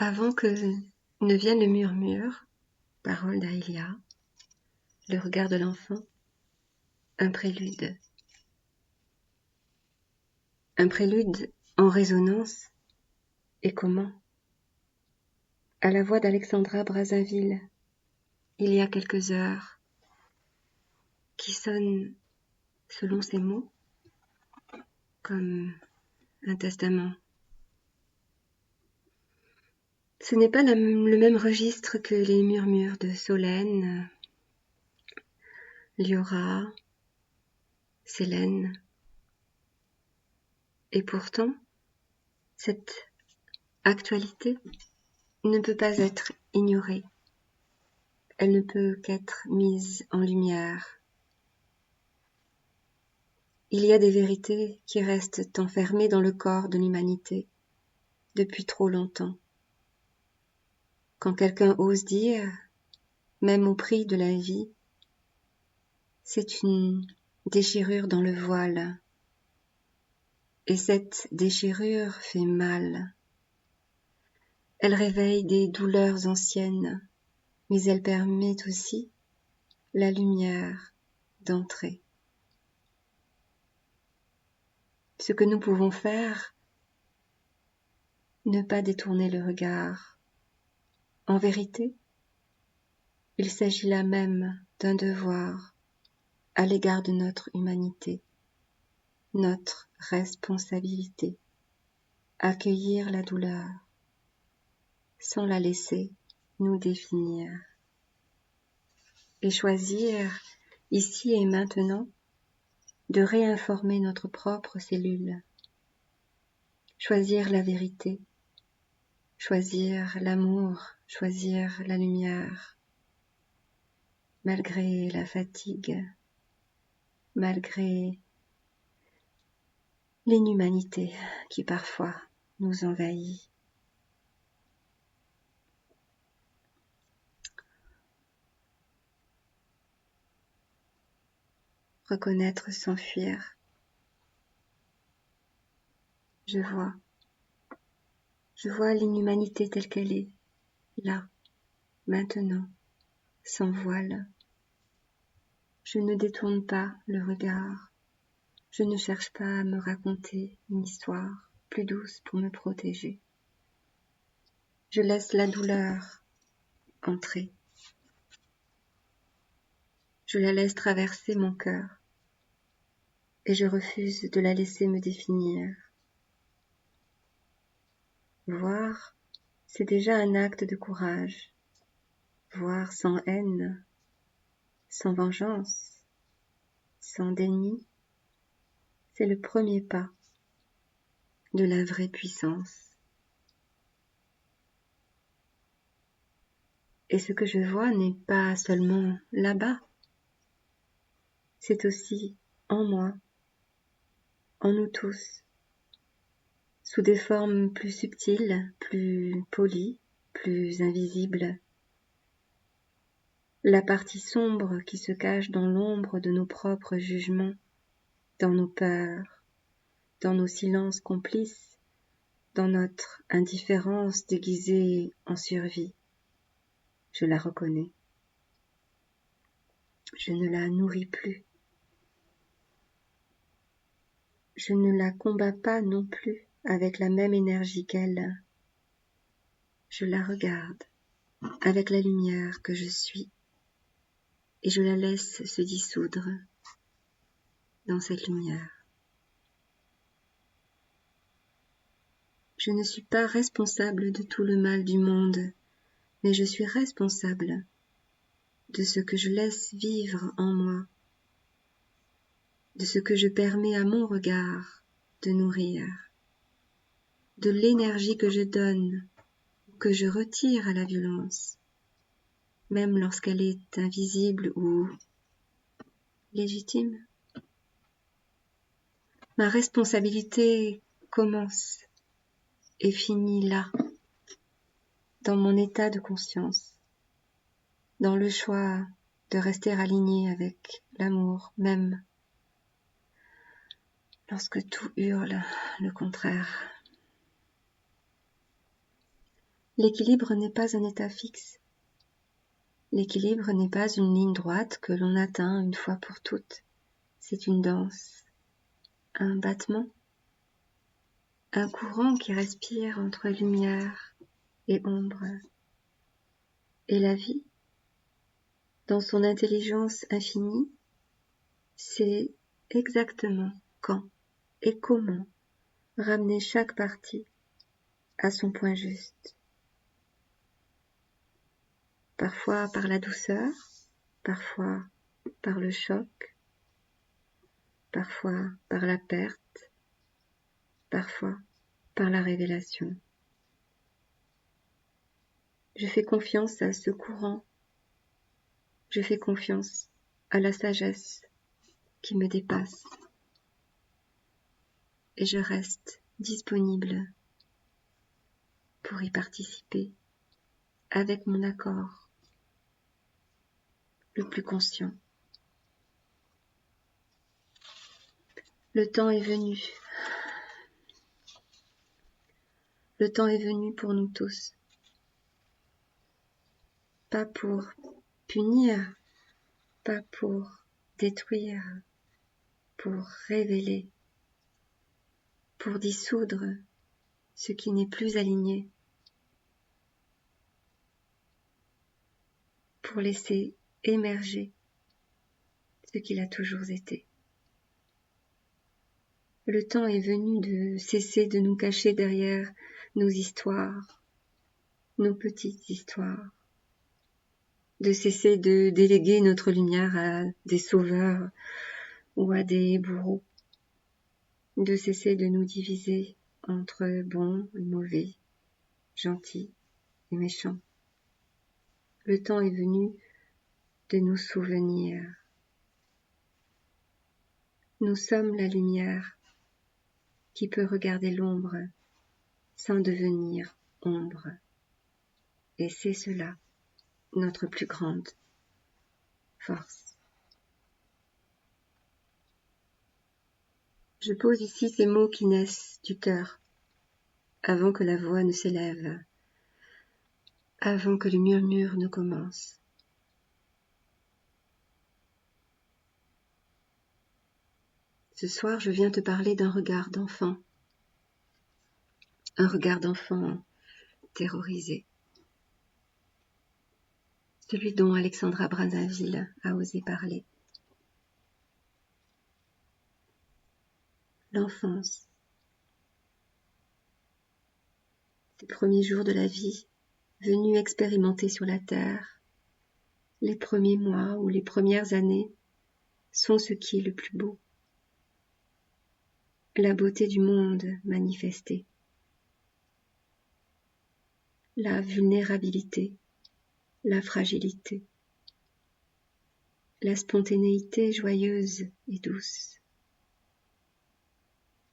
Avant que ne vienne le murmure, parole d'Aïlia, le regard de l'enfant, un prélude. Un prélude en résonance, et comment? À la voix d'Alexandra Brazzaville, il y a quelques heures, qui sonne, selon ses mots, comme un testament. Ce n'est pas le même registre que les murmures de Solène, Liora, Célène. Et pourtant, cette actualité ne peut pas être ignorée. Elle ne peut qu'être mise en lumière. Il y a des vérités qui restent enfermées dans le corps de l'humanité depuis trop longtemps. Quand quelqu'un ose dire, même au prix de la vie, c'est une déchirure dans le voile. Et cette déchirure fait mal. Elle réveille des douleurs anciennes, mais elle permet aussi la lumière d'entrer. Ce que nous pouvons faire, ne pas détourner le regard. En vérité, il s'agit là même d'un devoir à l'égard de notre humanité, notre responsabilité, accueillir la douleur sans la laisser nous définir et choisir ici et maintenant de réinformer notre propre cellule, choisir la vérité, choisir l'amour, choisir la lumière, malgré la fatigue, malgré l'inhumanité qui parfois nous envahit. Reconnaître sans fuir. Je vois l'inhumanité telle qu'elle est, là, maintenant, sans voile. Je ne détourne pas le regard. Je ne cherche pas à me raconter une histoire plus douce pour me protéger. Je laisse la douleur entrer. Je la laisse traverser mon cœur et je refuse de la laisser me définir. Voir, c'est déjà un acte de courage. Voir sans haine, sans vengeance, sans déni, c'est le premier pas de la vraie puissance. Et ce que je vois n'est pas seulement là-bas, c'est aussi en moi, en nous tous, sous des formes plus subtiles, plus polies, plus invisibles. La partie sombre qui se cache dans l'ombre de nos propres jugements, dans nos peurs, dans nos silences complices, dans notre indifférence déguisée en survie. Je la reconnais. Je ne la nourris plus. Je ne la combats pas non plus avec la même énergie qu'elle. Je la regarde avec la lumière que je suis et je la laisse se dissoudre dans cette lumière. Je ne suis pas responsable de tout le mal du monde, mais je suis responsable de ce que je laisse vivre en moi, de ce que je permets à mon regard de nourrir, de l'énergie que je donne, que je retire à la violence, même lorsqu'elle est invisible ou légitime. Ma responsabilité commence et finit là, dans mon état de conscience, dans le choix de rester aligné avec l'amour même, lorsque tout hurle le contraire. L'équilibre n'est pas un état fixe. L'équilibre n'est pas une ligne droite que l'on atteint une fois pour toutes. C'est une danse, un battement, un courant qui respire entre lumière et ombre. Et la vie, dans son intelligence infinie, sait exactement quand et comment ramener chaque partie à son point juste. Parfois par la douceur, parfois par le choc, parfois par la perte, parfois par la révélation. Je fais confiance à ce courant, je fais confiance à la sagesse qui me dépasse et je reste disponible pour y participer avec mon accord le plus conscient. Le temps est venu. Le temps est venu pour nous tous. Pas pour punir, pas pour détruire, pour révéler, pour dissoudre ce qui n'est plus aligné, pour laisser émerger ce qu'il a toujours été. Le temps est venu de cesser de nous cacher derrière nos histoires, nos petites histoires, de cesser de déléguer notre lumière à des sauveurs ou à des bourreaux, de cesser de nous diviser entre bons et mauvais, gentils et méchants. Le temps est venu de nous souvenir. Nous sommes la lumière qui peut regarder l'ombre sans devenir ombre. Et c'est cela, notre plus grande force. Je pose ici ces mots qui naissent du cœur, avant que la voix ne s'élève, avant que le murmure ne commence. Ce soir, je viens te parler d'un regard d'enfant, un regard d'enfant terrorisé, celui dont Alexandra Brazzaville a osé parler. L'enfance, ces premiers jours de la vie, venus expérimenter sur la terre, les premiers mois ou les premières années sont ce qui est le plus beau. La beauté du monde manifestée, la vulnérabilité, la fragilité, la spontanéité joyeuse et douce,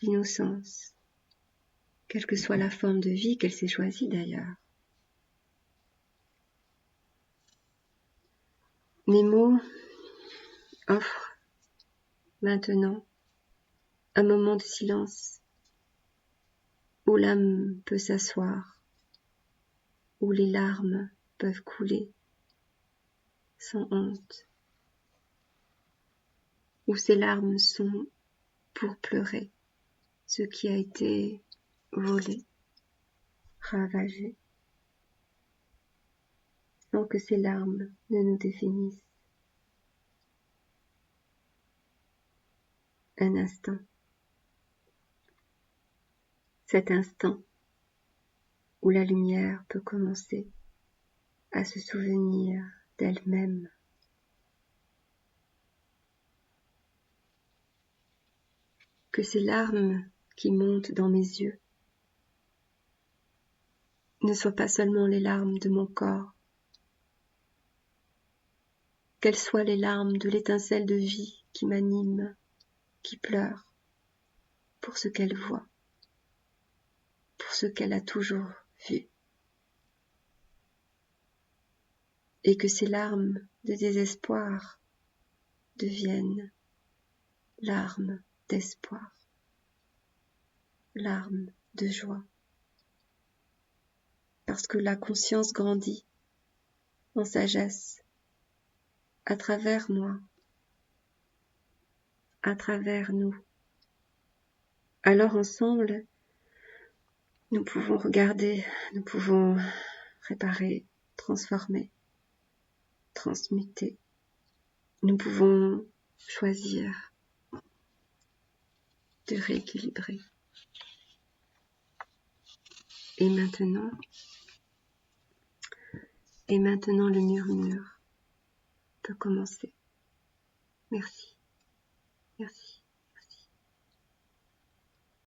l'innocence, quelle que soit la forme de vie qu'elle s'est choisie d'ailleurs. Mes mots offrent maintenant un moment de silence où l'âme peut s'asseoir, où les larmes peuvent couler sans honte, où ces larmes sont pour pleurer ce qui a été volé, ravagé, sans que ces larmes ne nous définissent. Un instant. Cet instant où la lumière peut commencer à se souvenir d'elle-même. Que ces larmes qui montent dans mes yeux ne soient pas seulement les larmes de mon corps, qu'elles soient les larmes de l'étincelle de vie qui m'anime, qui pleure pour ce qu'elle voit, pour ce qu'elle a toujours vu. Et que ces larmes de désespoir deviennent larmes d'espoir, larmes de joie. lorsque la conscience grandit en sagesse, à travers moi, à travers nous. Alors ensemble, nous pouvons regarder, nous pouvons réparer, transformer, transmuter. Nous pouvons choisir de rééquilibrer. Et maintenant, le murmure peut commencer. Merci. Merci.